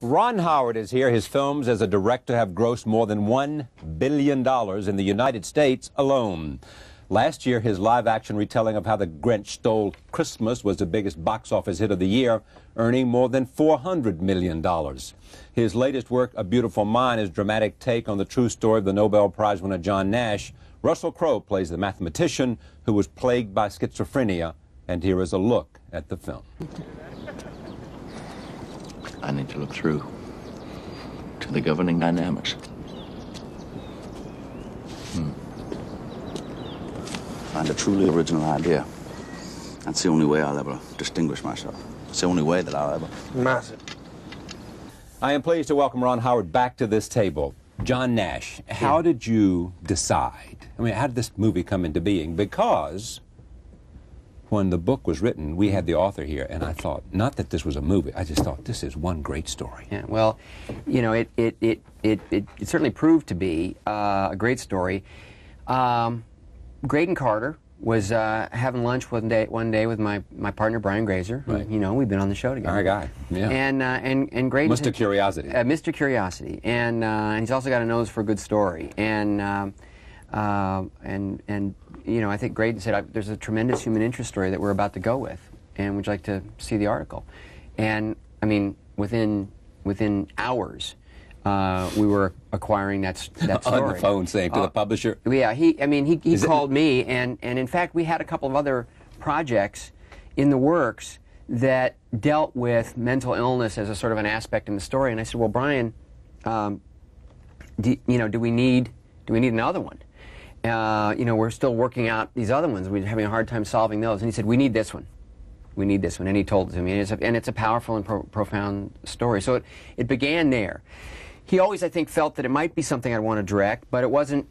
Ron Howard is here. His films as a director have grossed more than $1 billion in the United States alone. Last year, his live-action retelling of How the Grinch Stole Christmas was the biggest box office hit of the year, earning more than $400 million. His latest work, A Beautiful Mind, is a dramatic take on the true story of the Nobel Prize winner John Nash. Russell Crowe plays the mathematician who was plagued by schizophrenia, and here is a look at the film. I need to look through to the governing dynamics. Find a truly original idea. That's the only way I'll ever distinguish myself. It's the only way that I'll ever... Massive. I am pleased to welcome Ron Howard back to this table. John Nash, how did you decide? I mean, how did this movie come into being? Because when the book was written, we had the author here, and I thought, not that this was a movie, I just thought, this is one great story. Yeah, well, you know, it certainly proved to be a great story. Graydon Carter was having lunch one day with my partner Brian Grazer. Right. You know, we've been on the show together. Our guy, yeah. And Graydon, Mr. Curiosity. Mr. Curiosity, and he's also got a nose for a good story. And you know, I think Graydon said, there's a tremendous human interest story that we're about to go with, and would you like to see the article? And I mean, within hours, we were acquiring that story. On the phone, saying to the publisher? Yeah, he called me, and in fact, we had a couple of other projects in the works that dealt with mental illness as a sort of an aspect in the story. And I said, well, Brian, do we need another one? You know, we're still working out these other ones. We're having a hard time solving those. And he said, we need this one. We need this one. And he told it to me. And it's a powerful and profound story. So it began there. He always, I think, felt that it might be something I'd want to direct, but it wasn't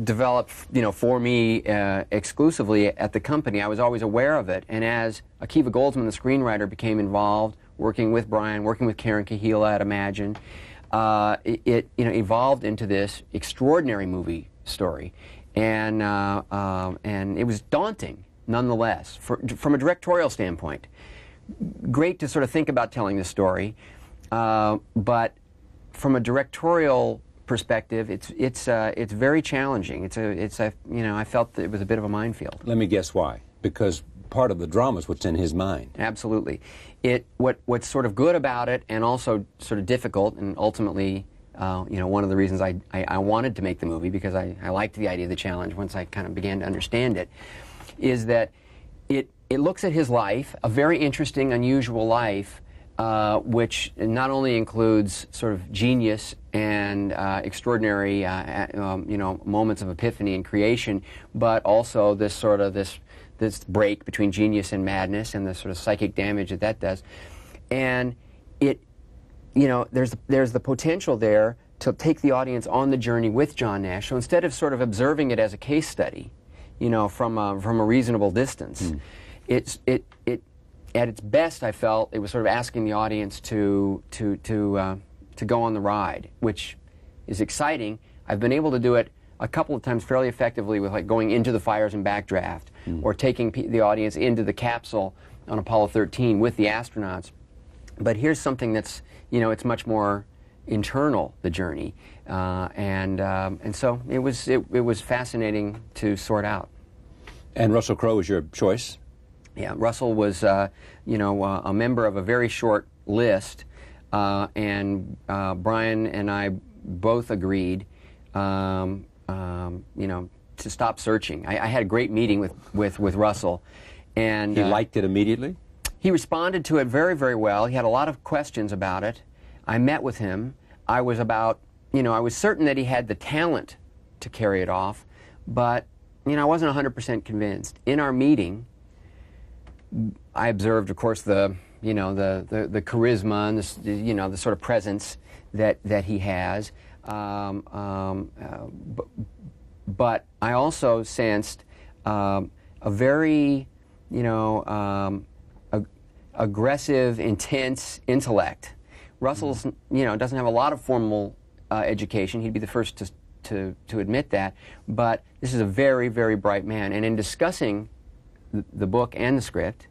developed, you know, for me exclusively at the company. I was always aware of it. And as Akiva Goldsman, the screenwriter, became involved, working with Brian, working with Karen Kahila at Imagine, it evolved into this extraordinary movie story. And it was daunting, nonetheless, from a directorial standpoint. Great to sort of think about telling this story, but from a directorial perspective, it's very challenging. I felt that it was a bit of a minefield. Let me guess why. Because part of the drama is what's in his mind. Absolutely. What's sort of good about it, and also sort of difficult, and ultimately, one of the reasons I wanted to make the movie, because I liked the idea of the challenge once I kind of began to understand it, is that it looks at his life, a very interesting, unusual life, which not only includes sort of genius and extraordinary, moments of epiphany and creation, but also this break between genius and madness, and the sort of psychic damage that does. And there's the potential there to take the audience on the journey with John Nash. So instead of sort of observing it as a case study, from a reasonable distance, at its best, I felt it was sort of asking the audience to go on the ride, which is exciting. I've been able to do it a couple of times fairly effectively with, like, going into the fires and backdraft, or taking the audience into the capsule on Apollo 13 with the astronauts. But here's something that's, it's much more internal, the journey, and so it was fascinating to sort out. And Russell Crowe was your choice? Yeah, Russell was, a member of a very short list, and Brian and I both agreed, to stop searching. I had a great meeting with Russell, and he liked it immediately? He responded to it very, very well. He had a lot of questions about it. I met with him. I was certain that he had the talent to carry it off, but, I wasn't 100% convinced. In our meeting, I observed, of course, the charisma and the sort of presence that he has, but I also sensed a very aggressive, intense intellect. Russell's doesn't have a lot of formal education. He'd be the first to admit that, but this is a very, very bright man. And in discussing the book and the script,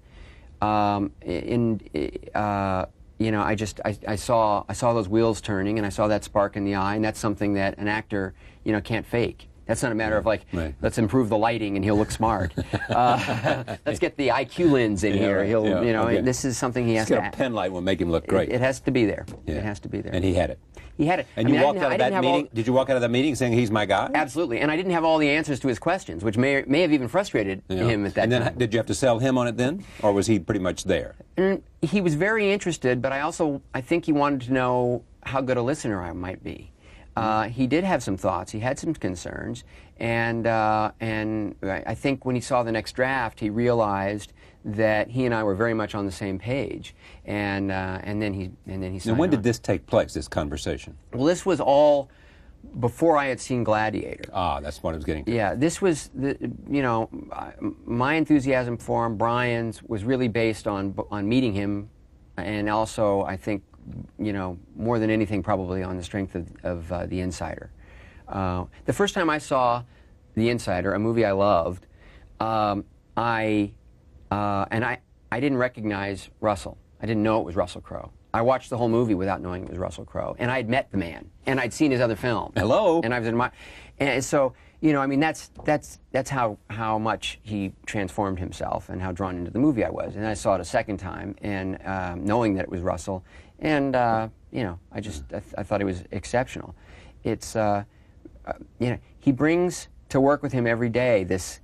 you know, I saw those wheels turning, and I saw that spark in the eye, and that's something that an actor, you know, can't fake. That's not a matter of like, let's improve the lighting and he'll look smart. Let's get the IQ lens in here. He'll, you know, this is something he has to. A pen light will make him look great. It has to be there. It has to be there. And he had it. He had it. And you walked out of that meeting. Did you walk out of that meeting saying he's my guy? Absolutely. And I didn't have all the answers to his questions, which may have even frustrated him at that time. And then did you have to sell him on it then, or was he pretty much there? He was very interested, but I think he wanted to know how good a listener I might be. He did have some thoughts. He had some concerns, and I think when he saw the next draft, he realized that he and I were very much on the same page, and then he signed Now, when did on. this take place? This conversation? Well, this was all before I had seen Gladiator. Ah, that's what I was getting to. Yeah, this was you know, my enthusiasm for him, Brian's, was really based on meeting him, and also I think, you know, more than anything, probably on the strength of The Insider. The first time I saw The Insider, a movie I loved, I didn't recognize Russell. I didn't know it was Russell Crowe. I watched the whole movie without knowing it was Russell Crowe, and I'd met the man, and I'd seen his other films. Hello. And I was admiring, and so, you know, I mean, that's how much he transformed himself and how drawn into the movie I was. And I saw it a second time, and knowing that it was Russell, and you know, I thought he was exceptional. It's you know, he brings to work with him every day this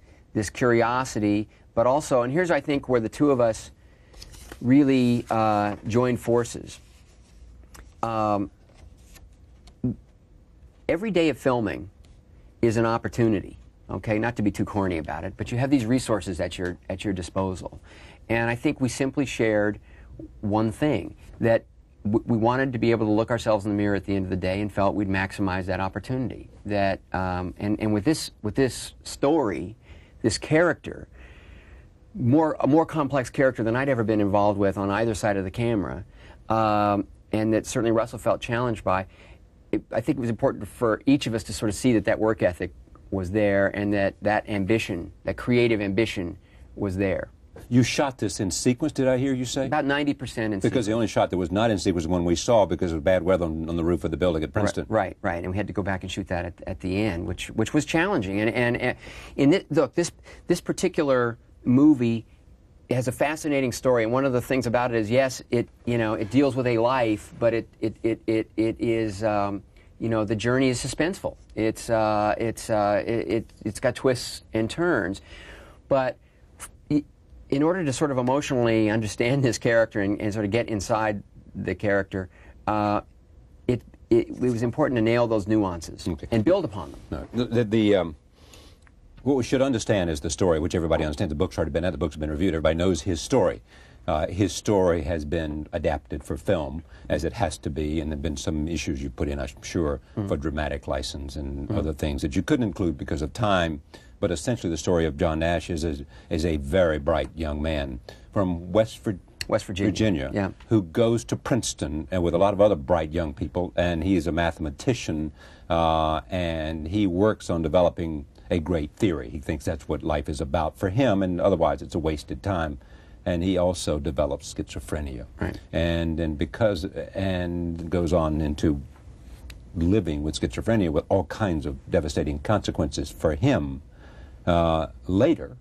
curiosity, but also, and here's I think where the two of us really join forces. Every day of filming is an opportunity. Okay, not to be too corny about it, but you have these resources at your disposal, and I think we simply shared one thing, that we wanted to be able to look ourselves in the mirror at the end of the day and felt we'd maximize that opportunity. That and with this story, this character, a more complex character than I'd ever been involved with on either side of the camera, and that certainly Russell felt challenged by. I think it was important for each of us to sort of see that work ethic was there, and that ambition, that creative ambition, was there. You shot this in sequence, did I hear you say? About 90% in sequence. Because the only shot that was not in sequence was one we saw because of bad weather on the roof of the building at Princeton. Right, and we had to go back and shoot that at the end, which was challenging. And in this particular movie has a fascinating story, and one of the things about it is, yes, it deals with a life, but it is you know, the journey is suspenseful. It's got twists and turns, but in order to sort of emotionally understand this character and sort of get inside the character, it was important to nail those nuances and build upon them. No. What we should understand is the story, which everybody understands. The book's already been out, the book's been reviewed, everybody knows his story. His story has been adapted for film, as it has to be, and there have been some issues you put in, I'm sure, for dramatic license and other things that you couldn't include because of time. But essentially the story of John Nash is a very bright young man from West Virginia, who goes to Princeton and with a lot of other bright young people, and he is a mathematician, and he works on developing a great theory. He thinks that's what life is about for him, and otherwise it's a wasted time. And he also develops schizophrenia, and goes on into living with schizophrenia with all kinds of devastating consequences for him. Later,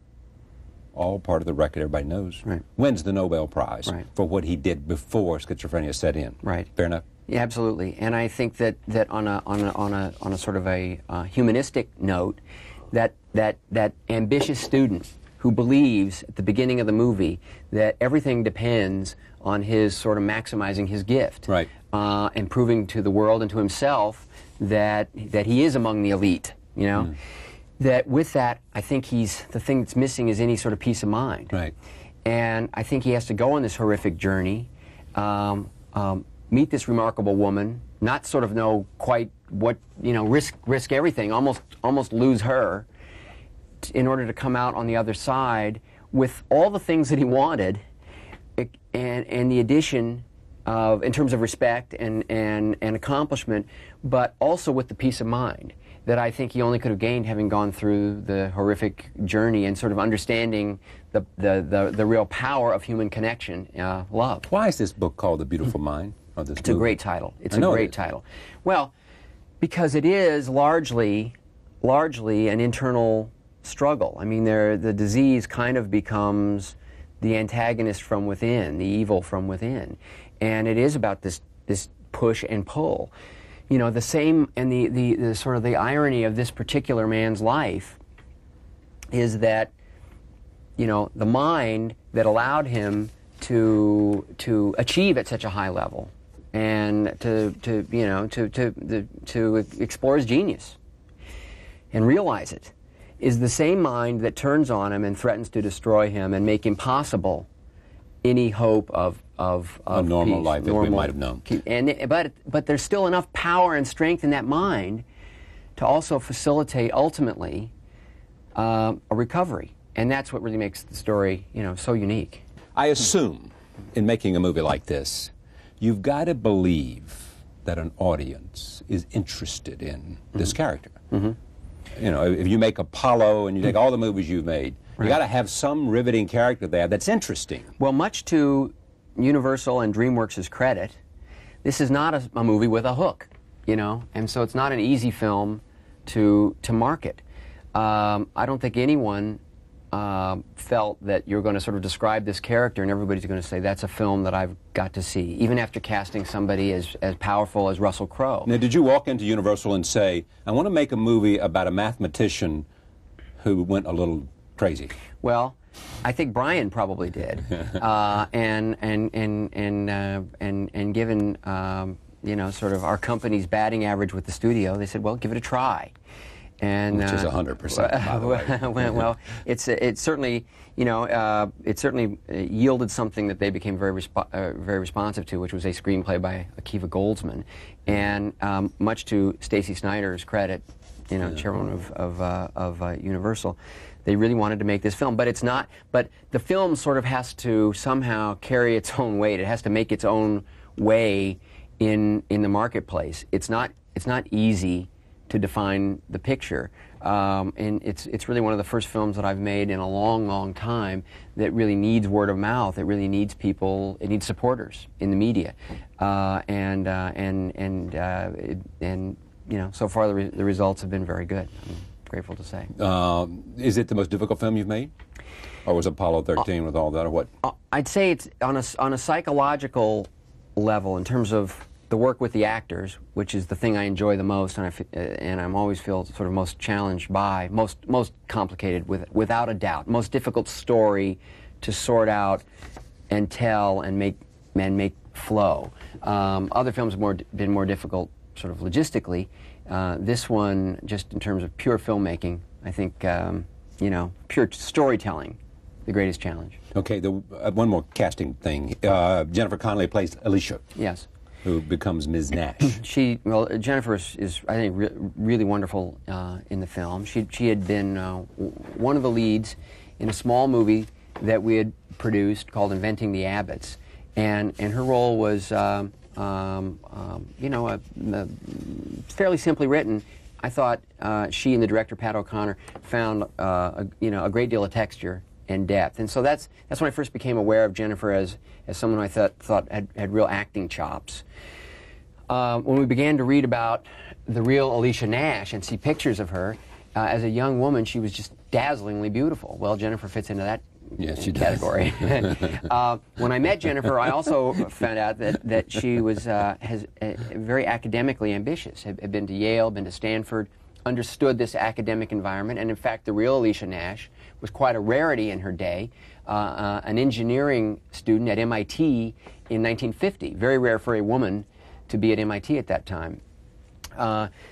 all part of the record everybody knows, wins the Nobel Prize for what he did before schizophrenia set in. Fair enough? Yeah, absolutely. And I think that on a sort of a humanistic note, that ambitious student who believes at the beginning of the movie that everything depends on his sort of maximizing his gift, and proving to the world and to himself that he is among the elite, you know. That with that, I think the thing that's missing is any sort of peace of mind. And I think he has to go on this horrific journey, meet this remarkable woman, not sort of know quite what, you know, risk everything, almost lose her, in order to come out on the other side with all the things that he wanted, and the addition in terms of respect and accomplishment, but also with the peace of mind that I think he only could have gained having gone through the horrific journey and sort of understanding the real power of human connection, love. Why is this book called The Beautiful Mind? Or this It's a great title. It's a great title. Well, because it is largely an internal struggle. I mean, the disease kind of becomes the antagonist from within, the evil from within. And it is about this push and pull. You know, the same, and the sort of the irony of this particular man's life is that, you know, the mind that allowed him to achieve at such a high level and to explore his genius and realize it is the same mind that turns on him and threatens to destroy him and make impossible any hope of a normal peace, life that we might have known. But there's still enough power and strength in that mind to also facilitate ultimately a recovery, and that's what really makes the story, you know, so unique. I assume in making a movie like this, you've got to believe that an audience is interested in this character. You know, if you make Apollo and you take all the movies you've made, you got to have some riveting character there that's interesting. Well, much to Universal and DreamWorks' credit, this is not a movie with a hook, you know, and so it's not an easy film to market. I don't think anyone felt that you're going to sort of describe this character and everybody's going to say, that's a film that I've got to see, even after casting somebody as powerful as Russell Crowe. Now, did you walk into Universal and say, I want to make a movie about a mathematician who went a little crazy? Well, I think Brian probably did, and given you know, sort of our company's batting average with the studio, they said, well, give it a try. And, which is 100%, by the way. Well, it's certainly, you know, it certainly yielded something that they became very responsive to, which was a screenplay by Akiva Goldsman, and much to Stacey Snider's credit, you know, chairwoman of Universal, they really wanted to make this film, but it's not. But the film sort of has to somehow carry its own weight. It has to make its own way in the marketplace. It's not easy to define the picture, and it's really one of the first films that I've made in a long time that really needs word of mouth. It really needs people. It needs supporters in the media, and you know, so far the results have been very good. I'm grateful to say. Is it the most difficult film you've made, or was Apollo 13 with all that, or what? I'd say it's on a psychological level in terms of the work with the actors, which is the thing I enjoy the most, and I'm always feel sort of most challenged by, most complicated, without a doubt, most difficult story to sort out and tell and make flow. Other films have been more difficult, sort of logistically. This one, just in terms of pure filmmaking, I think, you know, pure storytelling, the greatest challenge. Okay, one more casting thing. Jennifer Connelly plays Alicia. Yes. Who becomes Ms. Nash. Jennifer is I think, really wonderful in the film. She had been one of the leads in a small movie that we had produced called Inventing the Abbotts, and her role was, you know, fairly simply written. I thought she and the director, Pat O'Connor, found you know, a great deal of texture and depth, and so that's when I first became aware of Jennifer as someone I thought had real acting chops. When we began to read about the real Alicia Nash and see pictures of her, as a young woman, she was just dazzlingly beautiful. Well, Jennifer fits into that category. When I met Jennifer, I also found out that she was very academically ambitious. Had been to Yale, been to Stanford, understood this academic environment, and in fact, the real Alicia Nash was quite a rarity in her day. An engineering student at MIT in 1950. Very rare for a woman to be at MIT at that time.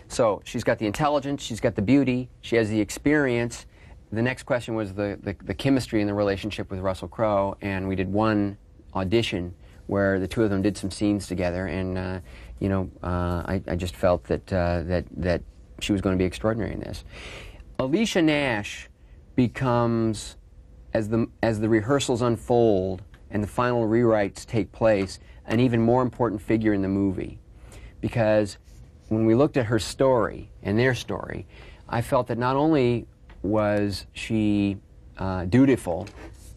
So she's got the intelligence, she's got the beauty, she has the experience. The next question was the chemistry in the relationship with Russell Crowe, and we did one audition where the two of them did some scenes together, and you know, I just felt that she was going to be extraordinary in this. Alicia Nash becomes, as the rehearsals unfold and the final rewrites take place, an even more important figure in the movie, because when we looked at her story and their story, I felt that not only was she dutiful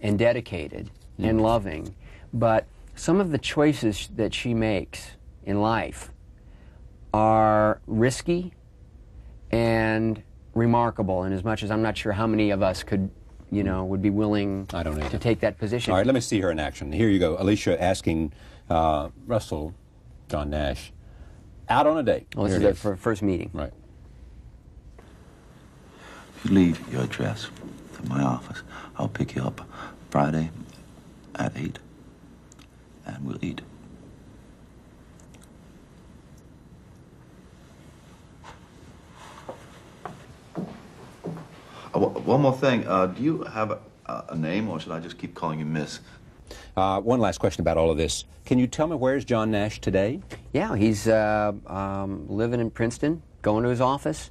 and dedicated and loving, but some of the choices that she makes in life are risky and remarkable, and as much as I'm not sure how many of us could, you know, would be willing to take that position. All right, let me see her in action. Here you go. Alicia asking Russell, John Nash, out on a date. Well, this is their first meeting. Right. If you leave your address at my office, I'll pick you up Friday at 8, and we'll eat. One more thing. Do you have a name, or should I just keep calling you Miss? One last question about all of this. Can you tell me where's John Nash today? Yeah, he's living in Princeton, going to his office,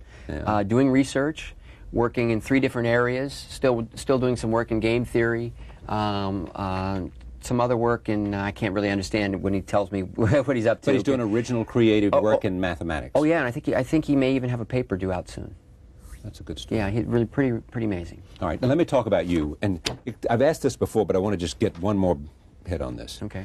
doing research, working in 3 different areas, still doing some work in game theory, some other work in, I can't really understand when he tells me what he's up to. But he's doing original creative work in mathematics. Oh yeah, and I think he may even have a paper due out soon. That's a good story. Yeah, he's really pretty amazing. All right, now let me talk about you. And I've asked this before, but I want to just get one more hit on this. Okay.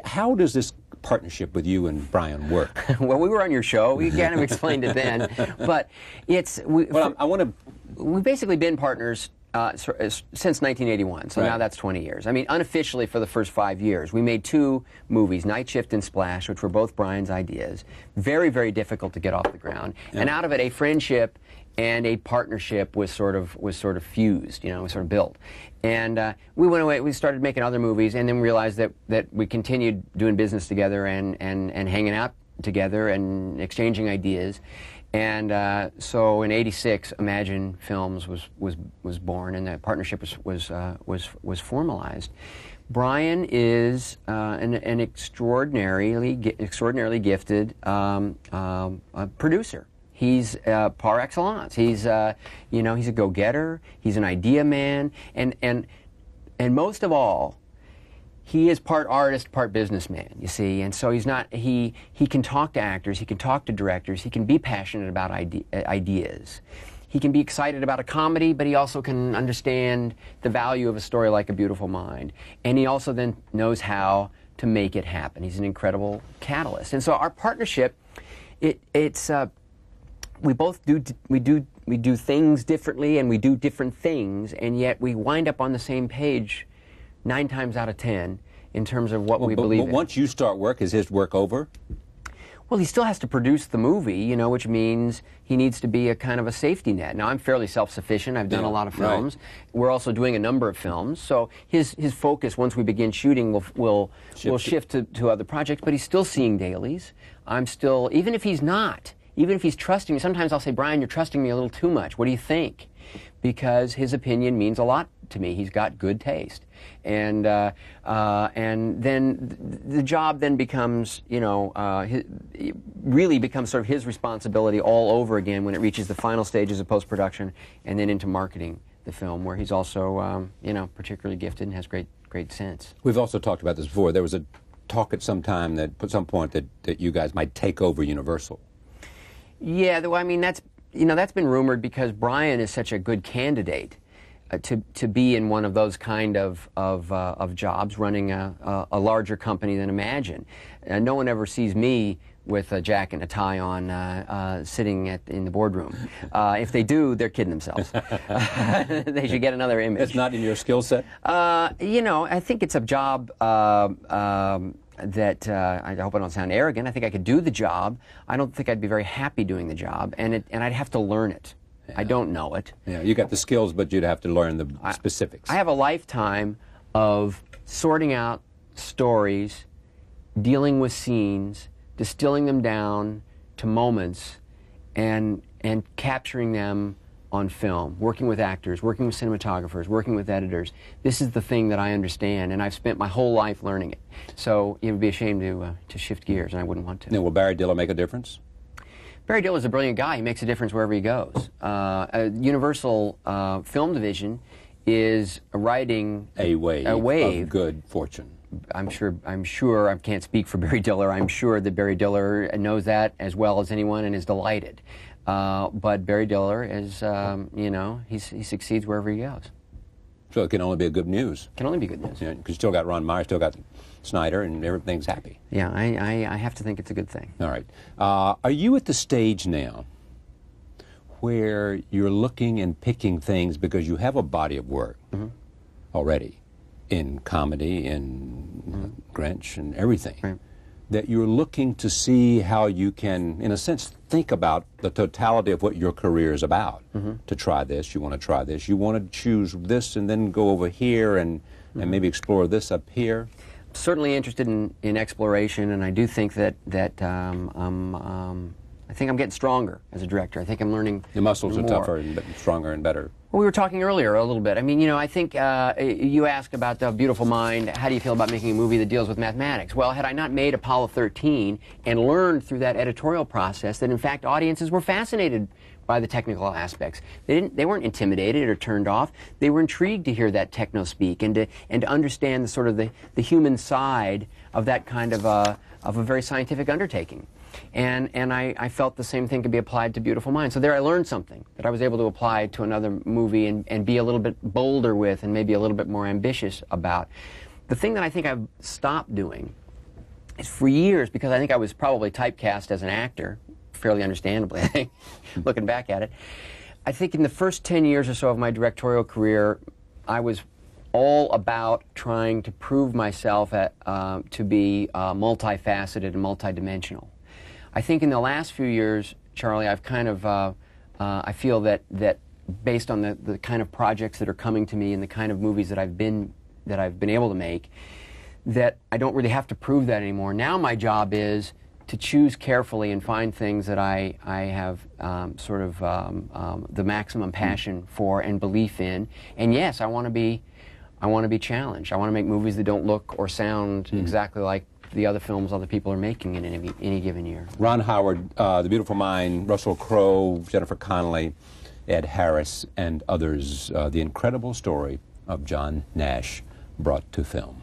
How does this partnership with you and Brian work? Well, we were on your show. We kind of explained it then, but it's we've basically been partners since 1981, so now that's 20 years. I mean, unofficially for the first 5 years. We made 2 movies, Night Shift and Splash, which were both Brian's ideas. Very, very difficult to get off the ground. Yeah. And out of it, a friendship and a partnership was sort of fused, you know, was sort of built. And we went away, we started making other movies, and then realized that we continued doing business together and hanging out together and exchanging ideas. And so in '86, Imagine Films was born, and that partnership was formalized. Brian is an extraordinarily gifted producer. He's par excellence. He's you know, he's a go-getter. He's an idea man, and most of all, he is part artist, part businessman, you see, and so he's not, he can talk to actors, he can talk to directors, he can be passionate about ideas. He can be excited about a comedy, but he also can understand the value of a story like A Beautiful Mind. And he also then knows how to make it happen. He's an incredible catalyst. And so our partnership, it's we both do things differently, and we do different things, and yet we wind up on the same page 9 times out of 10 in terms of what we believe in. But once you start work, is his work over? Well, he still has to produce the movie, you know, which means he needs to be a kind of a safety net. Now, I'm fairly self-sufficient. I've done a lot of films. Right. We're also doing a number of films. So his focus, once we begin shooting, will shift to other projects. But he's still seeing dailies. I'm still, even if he's not, even if he's trusting me, sometimes I'll say, Brian, you're trusting me a little too much. What do you think? Because his opinion means a lot to me. He's got good taste. And then the job then becomes, you know, it really becomes sort of his responsibility all over again when it reaches the final stages of post-production and then into marketing the film, where he's also, you know, particularly gifted and has great sense. We've also talked about this before. There was a talk at some point that you guys might take over Universal. Yeah, I mean, that's been rumored because Brian is such a good candidate to be in one of those kind of jobs, running a larger company than Imagine. No one ever sees me with a jacket and a tie on, sitting in the boardroom. If they do, they're kidding themselves. They should get another image. It's not in your skill set? You know, I think it's a job that I hope I don't sound arrogant. I think I could do the job. I don't think I'd be very happy doing the job, and I'd have to learn it. Yeah. I don't know it. Yeah, you got the skills, but you'd have to learn the specifics. I have a lifetime of sorting out stories, dealing with scenes, distilling them down to moments, and capturing them on film, working with actors, working with cinematographers, working with editors. This is the thing that I understand, and I've spent my whole life learning it. So it would be a shame to shift gears, and I wouldn't want to. Now, will Barry Diller make a difference? Barry Diller is a brilliant guy. He makes a difference wherever he goes. Universal Film Division is riding a wave of good fortune. I'm sure, I can't speak for Barry Diller, I'm sure that Barry Diller knows that as well as anyone and is delighted. But Barry Diller is, you know, he succeeds wherever he goes. So it can only be good news. Can only be good news. Yeah, because you still got Ron Meyer, still got Snyder, and everything's happy. Yeah, I have to think it's a good thing. All right. Are you at the stage now where you're looking and picking things because you have a body of work already in comedy, in Grinch, and everything, Right. that you're looking to see how you can, in a sense, think about the totality of what your career is about? To try this, you want to try this, you want to choose this and then go over here and maybe explore this up here? Certainly interested in exploration, and I do think that I think I'm getting stronger as a director. I think I'm learning. Your muscles are more. tougher and stronger and better. Well, we were talking earlier a little bit. I mean, you know, I think you asked about The Beautiful Mind. How do you feel about making a movie that deals with mathematics? Well, had I not made Apollo 13 and learned through that editorial process that, in fact, audiences were fascinated by the technical aspects. They weren't intimidated or turned off. They were intrigued to hear that techno speak and to understand the sort of the human side of that kind of a very scientific undertaking. And I felt the same thing could be applied to Beautiful Mind. So there I learned something that I was able to apply to another movie and be a little bit bolder with and maybe a little bit more ambitious about. The thing that I think I've stopped doing is for years, because I think I was probably typecast as an actor, fairly understandably, I think, looking back at it. I think in the first 10 years or so of my directorial career, I was all about trying to prove myself to be multifaceted and multidimensional. I think in the last few years, Charlie, I've kind of, I feel that based on the kind of projects that are coming to me and the kind of movies that I've been able to make, that I don't really have to prove that anymore. Now my job is to choose carefully and find things that I have sort of the maximum passion for and belief in. And yes, I want to be challenged. I want to make movies that don't look or sound exactly like the other films other people are making in any given year. Ron Howard, The Beautiful Mind, Russell Crowe, Jennifer Connelly, Ed Harris, and others. The incredible story of John Nash brought to film.